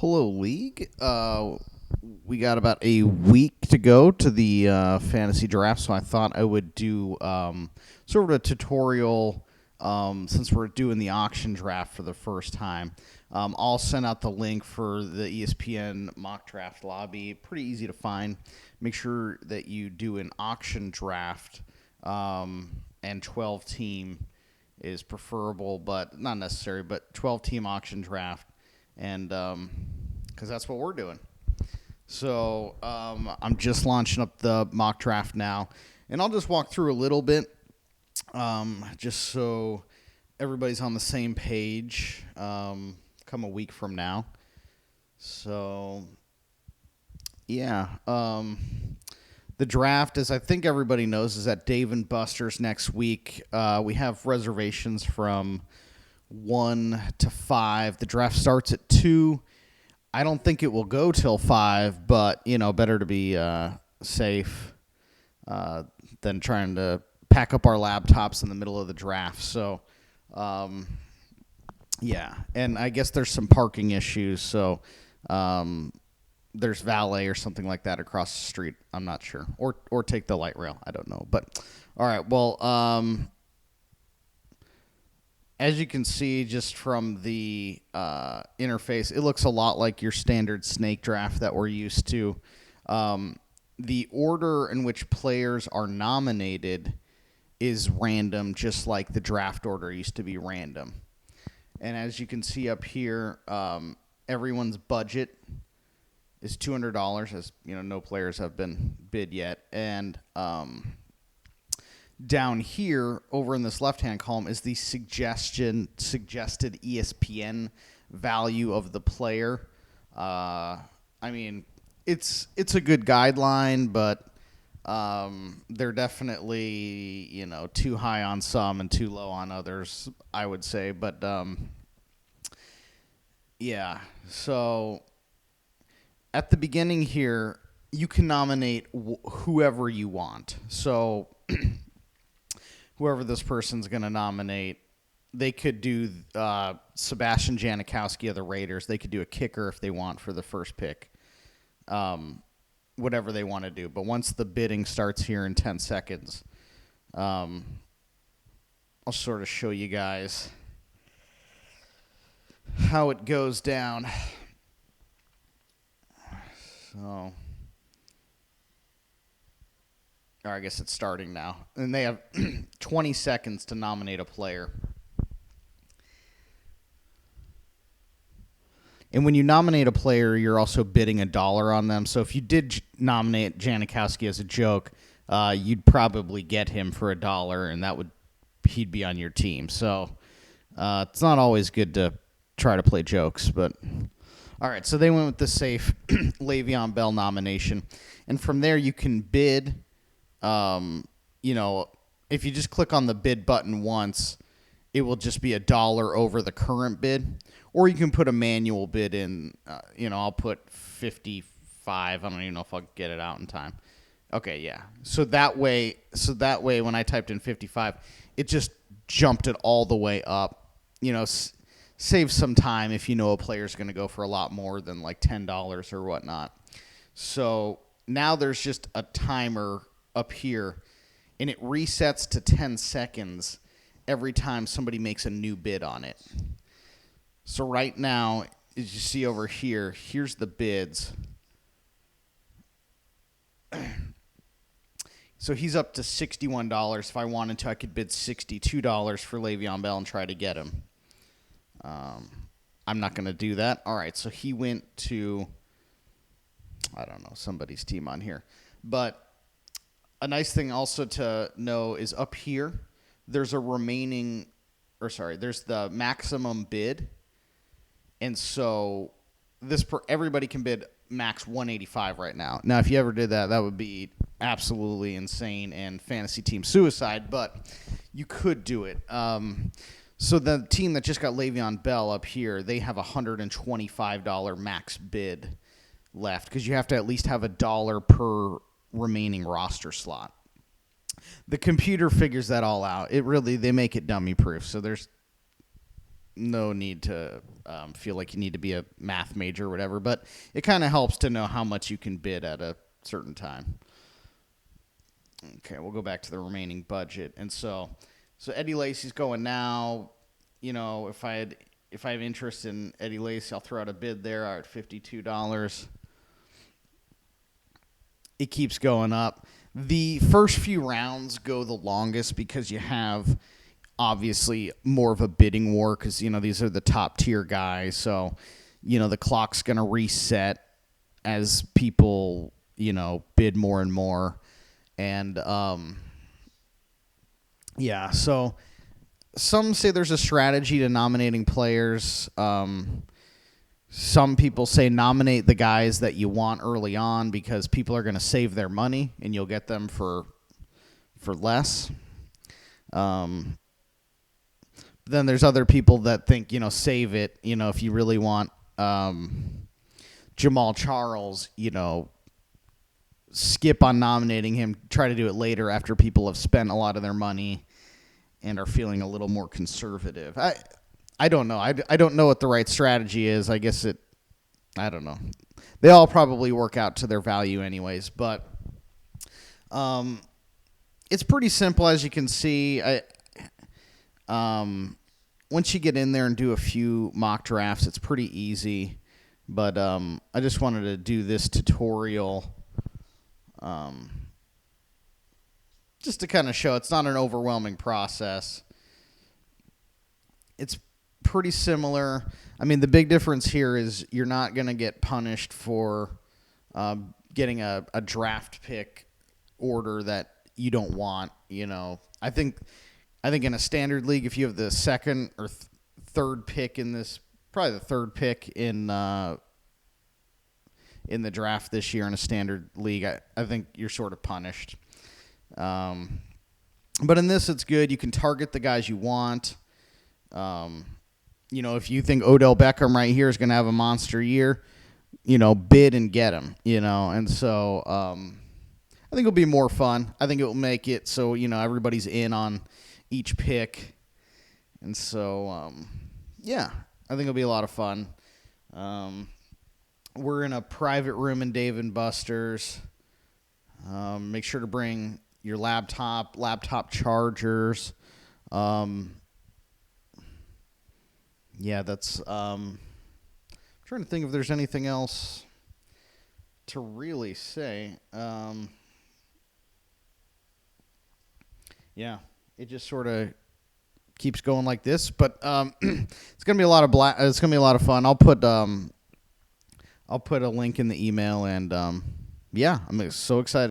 Hello, League. We got about a week to go to the fantasy draft, so I thought I would do sort of a tutorial since we're doing the auction draft for the first time. I'll send out the link for the ESPN mock draft lobby. Pretty easy to find. Make sure that you do an auction draft, and 12 team is preferable, but not necessary, but 12 team auction draft. And because that's what we're doing. So I'm just launching up the mock draft now, and I'll just walk through a little bit, just so everybody's on the same page. Come a week from now. So yeah, the draft, as I think everybody knows, is at Dave and Buster's next week. We have reservations from 1 to 5. The draft starts at 2. I don't think it will go till 5, but, better to be safe than trying to pack up our laptops in the middle of the draft. So, yeah. And I guess there's some parking issues, so there's valet or something like that across the street. I'm not sure. Or take the light rail. I don't know. But, all right, well, as you can see just from the interface, it looks a lot like your standard snake draft that we're used to. The order in which players are nominated is random, just like the draft order used to be random. And as you can see up here, everyone's budget is $200, as no players have been bid yet. And down here, over in this left-hand column, is the suggested ESPN value of the player. It's a good guideline, but they're definitely too high on some and too low on others, I would say. But yeah, so at the beginning here, you can nominate whoever you want. So whoever this person's going to nominate, they could do Sebastian Janikowski of the Raiders. They could do a kicker if they want for the first pick, whatever they want to do. But once the bidding starts here in 10 seconds, I'll sort of show you guys how it goes down. So, or I guess it's starting now. And they have 20 seconds to nominate a player. And when you nominate a player, you're also bidding $1 on them. So if you did nominate Janikowski as a joke, you'd probably get him for $1, and he'd be on your team. So it's not always good to try to play jokes, but all right. So they went with the safe Le'Veon Bell nomination, and from there you can bid. If you just click on the bid button once, it will just be $1 over the current bid. Or you can put a manual bid in. I'll put 55. I don't even know if I'll get it out in time. Okay, yeah. So that way, when I typed in 55, it just jumped it all the way up. Save some time if a player's going to go for a lot more than like $10 or whatnot. So now there's just a timer up here, and it resets to 10 seconds every time somebody makes a new bid on it. So right now, as you see over here, here's the bids. So he's up to $61. If I wanted to, I could bid $62 for Le'Veon Bell and try to get him. I'm not going to do that. All right, so he went to, I don't know, somebody's team on here. But a nice thing also to know is up here, there's the maximum bid. And so everybody can bid max 185 right now. Now, if you ever did that, that would be absolutely insane and fantasy team suicide, but you could do it. So the team that just got Le'Veon Bell up here, they have $125 max bid left because you have to at least have $1 per remaining roster slot. The computer figures that all out. They make it dummy proof. So there's no need to feel like you need to be a math major or whatever, but it kind of helps to know how much you can bid at a certain time. Okay, we'll go back to the remaining budget. And so Eddie Lacy's going now. If I have interest in Eddie Lacy, I'll throw out a bid there at $52. It keeps going up. The first few rounds go the longest because you have obviously more of a bidding war because, these are the top tier guys. So, the clock's going to reset as people, bid more and more. And, so some say there's a strategy to nominating players. Some people say nominate the guys that you want early on because people are going to save their money and you'll get them for less. Then there's other people that think, save it. If you really want Jamal Charles, skip on nominating him. Try to do it later after people have spent a lot of their money and are feeling a little more conservative. I don't know. I don't know what the right strategy is. I don't know. They all probably work out to their value anyways, but it's pretty simple as you can see. Once you get in there and do a few mock drafts, it's pretty easy, but I just wanted to do this tutorial just to kind of show it's not an overwhelming process. It's pretty similar. I mean, the big difference here is you're not going to get punished for getting a draft pick order that you don't want. I think in a standard league, if you have the second or third pick in this, probably the third pick in the draft this year in a standard league, I think you're sort of punished. But in this, it's good. You can target the guys you want. If you think Odell Beckham right here is going to have a monster year, bid and get him, And so I think it'll be more fun. I think it will make it so, everybody's in on each pick. And so, I think it'll be a lot of fun. We're in a private room in Dave & Buster's. Make sure to bring your laptop chargers. That's I'm trying to think if there's anything else to really say. It just sort of keeps going like this, but it's gonna be a lot of it's gonna be a lot of fun. I'll put a link in the email, and I'm so excited.